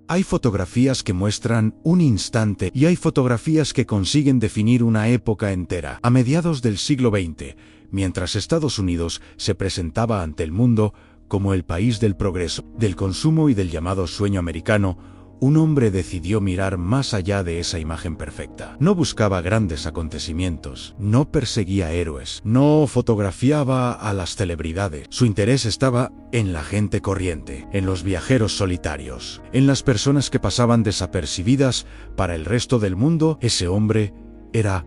Hay fotografías que muestran un instante y hay fotografías que consiguen definir una época entera. A mediados del siglo XX, mientras Estados Unidos se presentaba ante el mundo como el país del progreso, del consumo y del llamado sueño americano, un hombre decidió mirar más allá de esa imagen perfecta. No buscaba grandes acontecimientos, no perseguía héroes, no fotografiaba a las celebridades. Su interés estaba en la gente corriente, en los viajeros solitarios, en las personas que pasaban desapercibidas para el resto del mundo. Ese hombre era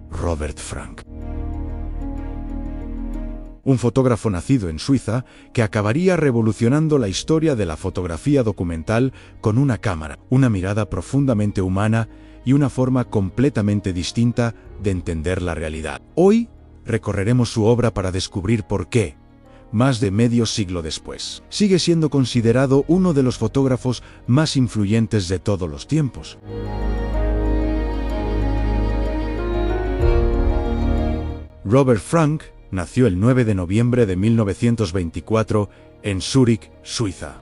Robert Frank. Un fotógrafo nacido en Suiza que acabaría revolucionando la historia de la fotografía documental con una cámara, una mirada profundamente humana y una forma completamente distinta de entender la realidad. Hoy recorreremos su obra para descubrir por qué, más de medio siglo después, sigue siendo considerado uno de los fotógrafos más influyentes de todos los tiempos. Robert Frank nació el 9 de noviembre de 1924 en Zúrich, Suiza.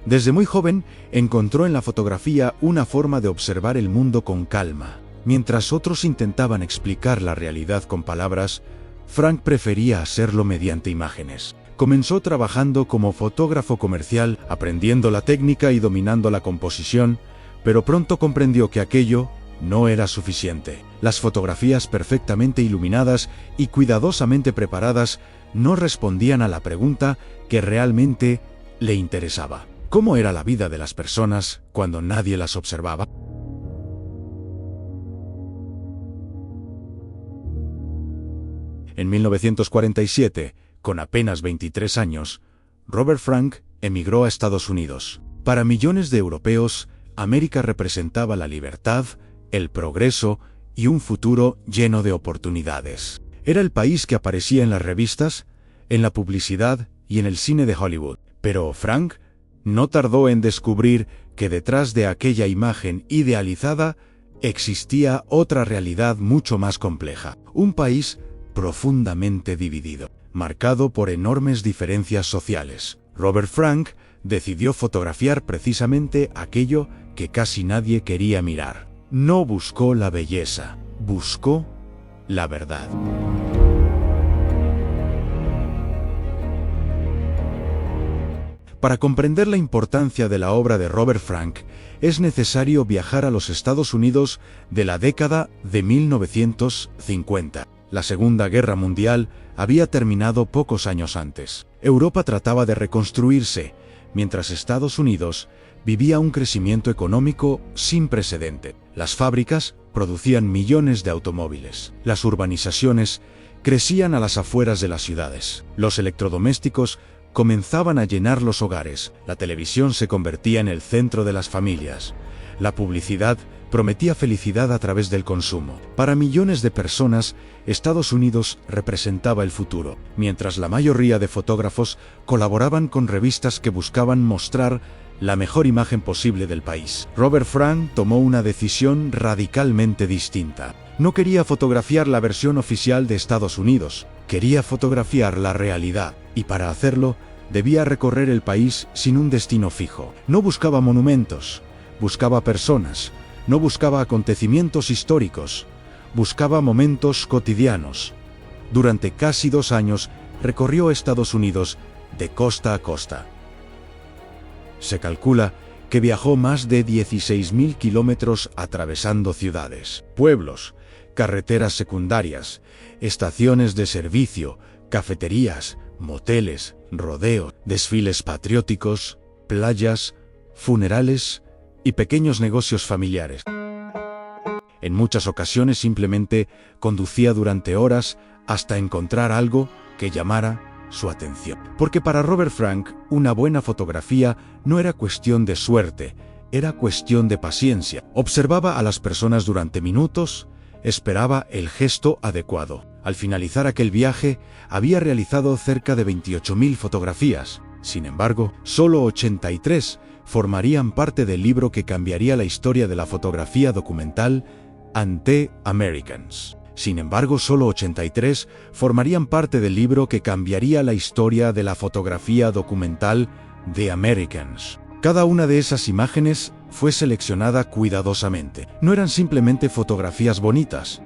Desde muy joven encontró en la fotografía una forma de observar el mundo con calma. Mientras otros intentaban explicar la realidad con palabras, Frank prefería hacerlo mediante imágenes. Comenzó trabajando como fotógrafo comercial, aprendiendo la técnica y dominando la composición, pero pronto comprendió que aquello no era suficiente. Las fotografías perfectamente iluminadas y cuidadosamente preparadas no respondían a la pregunta que realmente le interesaba. ¿Cómo era la vida de las personas cuando nadie las observaba? En 1947, con apenas 23 años, Robert Frank emigró a Estados Unidos. Para millones de europeos, América representaba la libertad, el progreso y un futuro lleno de oportunidades. Era el país que aparecía en las revistas, en la publicidad y en el cine de Hollywood. Pero Frank no tardó en descubrir que detrás de aquella imagen idealizada existía otra realidad mucho más compleja. Un país profundamente dividido, marcado por enormes diferencias sociales. Robert Frank decidió fotografiar precisamente aquello que casi nadie quería mirar. No buscó la belleza, buscó la verdad. Para comprender la importancia de la obra de Robert Frank, es necesario viajar a los Estados Unidos de la década de 1950. La Segunda Guerra Mundial había terminado pocos años antes. Europa trataba de reconstruirse, mientras Estados Unidos vivía un crecimiento económico sin precedente. Las fábricas producían millones de automóviles. Las urbanizaciones crecían a las afueras de las ciudades. Los electrodomésticos comenzaban a llenar los hogares. La televisión se convertía en el centro de las familias. La publicidad prometía felicidad a través del consumo. Para millones de personas, Estados Unidos representaba el futuro, mientras la mayoría de fotógrafos colaboraban con revistas que buscaban mostrar la mejor imagen posible del país. Robert Frank tomó una decisión radicalmente distinta. No quería fotografiar la versión oficial de Estados Unidos, quería fotografiar la realidad, y para hacerlo, debía recorrer el país sin un destino fijo. No buscaba monumentos, buscaba personas, no buscaba acontecimientos históricos, buscaba momentos cotidianos. Durante casi 2 años, recorrió Estados Unidos de costa a costa. Se calcula que viajó más de 16.000 kilómetros atravesando ciudades, pueblos, carreteras secundarias, estaciones de servicio, cafeterías, moteles, rodeos, desfiles patrióticos, playas, funerales y pequeños negocios familiares. En muchas ocasiones simplemente conducía durante horas hasta encontrar algo que llamara su atención. Porque para Robert Frank, una buena fotografía no era cuestión de suerte, era cuestión de paciencia. Observaba a las personas durante minutos, esperaba el gesto adecuado. Al finalizar aquel viaje, había realizado cerca de 28.000 fotografías. Sin embargo, solo 83 formarían parte del libro que cambiaría la historia de la fotografía documental, The Americans. Sin embargo, solo 83 formarían parte del libro que cambiaría la historia de la fotografía documental, The Americans. Cada una de esas imágenes fue seleccionada cuidadosamente. No eran simplemente fotografías bonitas,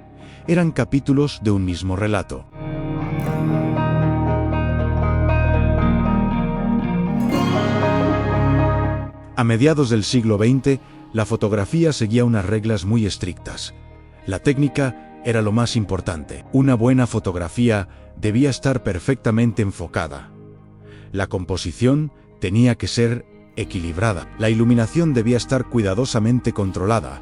eran capítulos de un mismo relato. A mediados del siglo XX, la fotografía seguía unas reglas muy estrictas. La técnica era lo más importante. Una buena fotografía debía estar perfectamente enfocada. La composición tenía que ser equilibrada. La iluminación debía estar cuidadosamente controlada.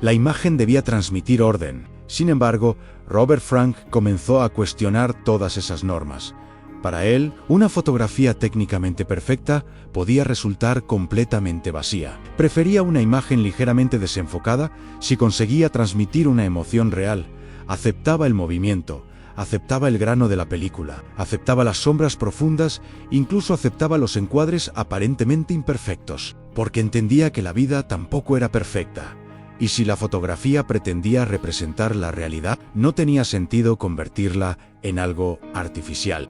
La imagen debía transmitir orden. Sin embargo, Robert Frank comenzó a cuestionar todas esas normas. Para él, una fotografía técnicamente perfecta podía resultar completamente vacía. Prefería una imagen ligeramente desenfocada si conseguía transmitir una emoción real. Aceptaba el movimiento, aceptaba el grano de la película, aceptaba las sombras profundas, incluso aceptaba los encuadres aparentemente imperfectos, porque entendía que la vida tampoco era perfecta. Y si la fotografía pretendía representar la realidad, no tenía sentido convertirla en algo artificial.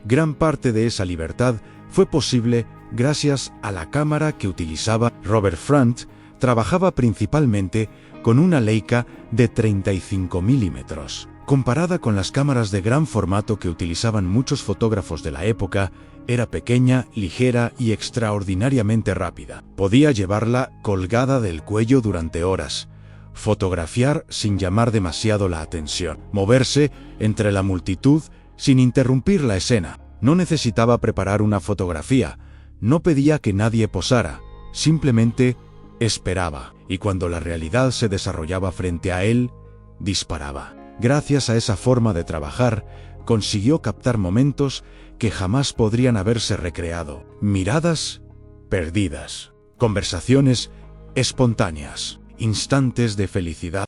Gran parte de esa libertad fue posible gracias a la cámara que utilizaba. Robert Frank trabajaba principalmente con una Leica de 35 milímetros. Comparada con las cámaras de gran formato que utilizaban muchos fotógrafos de la época, era pequeña, ligera y extraordinariamente rápida. Podía llevarla colgada del cuello durante horas, fotografiar sin llamar demasiado la atención, moverse entre la multitud sin interrumpir la escena. No necesitaba preparar una fotografía, no pedía que nadie posara, simplemente esperaba, y cuando la realidad se desarrollaba frente a él, disparaba. Gracias a esa forma de trabajar, consiguió captar momentos que jamás podrían haberse recreado. Miradas perdidas, conversaciones espontáneas, instantes de felicidad.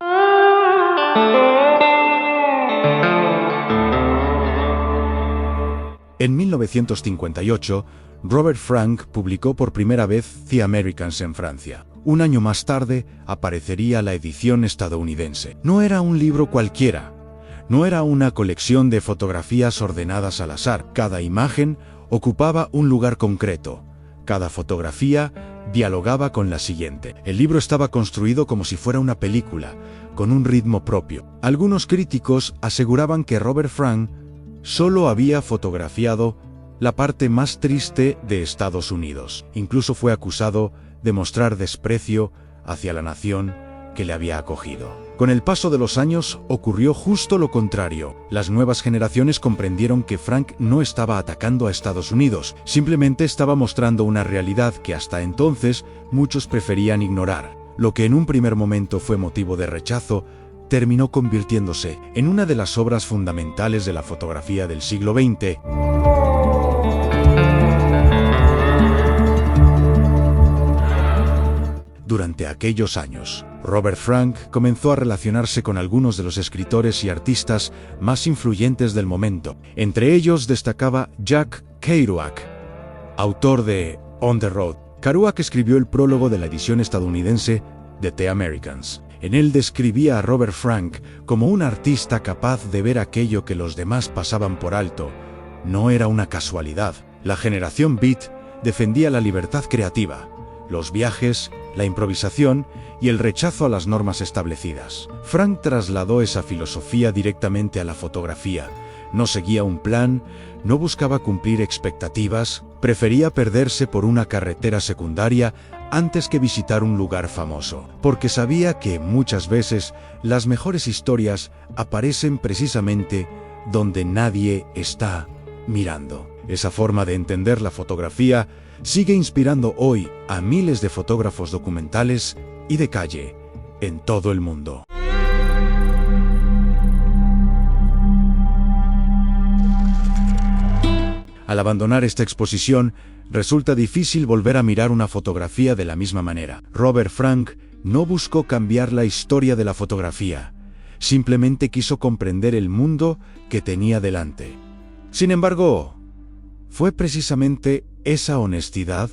En 1958, Robert Frank publicó por primera vez The Americans en Francia. Un año más tarde aparecería la edición estadounidense. No era un libro cualquiera, no era una colección de fotografías ordenadas al azar. Cada imagen ocupaba un lugar concreto. Cada fotografía dialogaba con la siguiente. El libro estaba construido como si fuera una película, con un ritmo propio. Algunos críticos aseguraban que Robert Frank solo había fotografiado la parte más triste de Estados Unidos. Incluso fue acusado de mostrar desprecio hacia la nación que le había acogido. Con el paso de los años ocurrió justo lo contrario. Las nuevas generaciones comprendieron que Frank no estaba atacando a Estados Unidos, simplemente estaba mostrando una realidad que hasta entonces muchos preferían ignorar. Lo que en un primer momento fue motivo de rechazo, terminó convirtiéndose en una de las obras fundamentales de la fotografía del siglo XX. Durante aquellos años, Robert Frank comenzó a relacionarse con algunos de los escritores y artistas más influyentes del momento. Entre ellos destacaba Jack Kerouac, autor de On the Road. Kerouac escribió el prólogo de la edición estadounidense de The Americans. En él describía a Robert Frank como un artista capaz de ver aquello que los demás pasaban por alto. No era una casualidad. La generación Beat defendía la libertad creativa, los viajes, la improvisación y el rechazo a las normas establecidas. Frank trasladó esa filosofía directamente a la fotografía. No seguía un plan, no buscaba cumplir expectativas, prefería perderse por una carretera secundaria antes que visitar un lugar famoso, porque sabía que muchas veces las mejores historias aparecen precisamente donde nadie está mirando. Esa forma de entender la fotografía sigue inspirando hoy a miles de fotógrafos documentales y de calle en todo el mundo. Al abandonar esta exposición, resulta difícil volver a mirar una fotografía de la misma manera. Robert Frank no buscó cambiar la historia de la fotografía, simplemente quiso comprender el mundo que tenía delante. Sin embargo, fue precisamente esa honestidad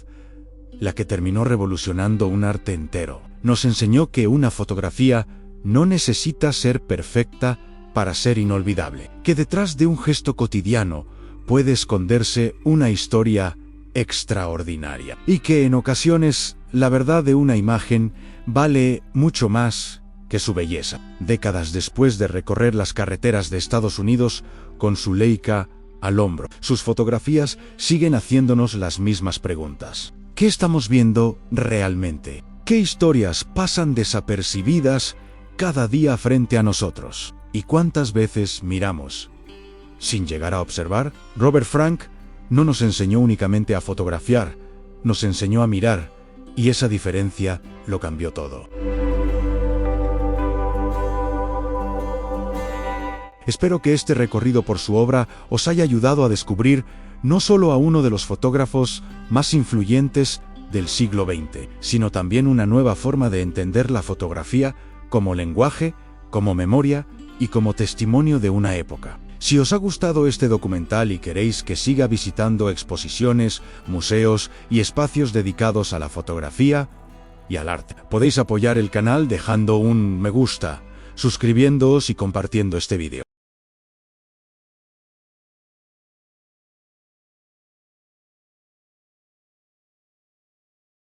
la que terminó revolucionando un arte entero. Nos enseñó que una fotografía no necesita ser perfecta para ser inolvidable. Que detrás de un gesto cotidiano puede esconderse una historia extraordinaria. Y que en ocasiones la verdad de una imagen vale mucho más que su belleza. Décadas después de recorrer las carreteras de Estados Unidos con su Leica al hombro, sus fotografías siguen haciéndonos las mismas preguntas. ¿Qué estamos viendo realmente? ¿Qué historias pasan desapercibidas cada día frente a nosotros? ¿Y cuántas veces miramos sin llegar a observar? Robert Frank no nos enseñó únicamente a fotografiar, nos enseñó a mirar, y esa diferencia lo cambió todo. Espero que este recorrido por su obra os haya ayudado a descubrir no solo a uno de los fotógrafos más influyentes del siglo XX, sino también una nueva forma de entender la fotografía como lenguaje, como memoria y como testimonio de una época. Si os ha gustado este documental y queréis que siga visitando exposiciones, museos y espacios dedicados a la fotografía y al arte, podéis apoyar el canal dejando un me gusta, suscribiéndoos y compartiendo este vídeo.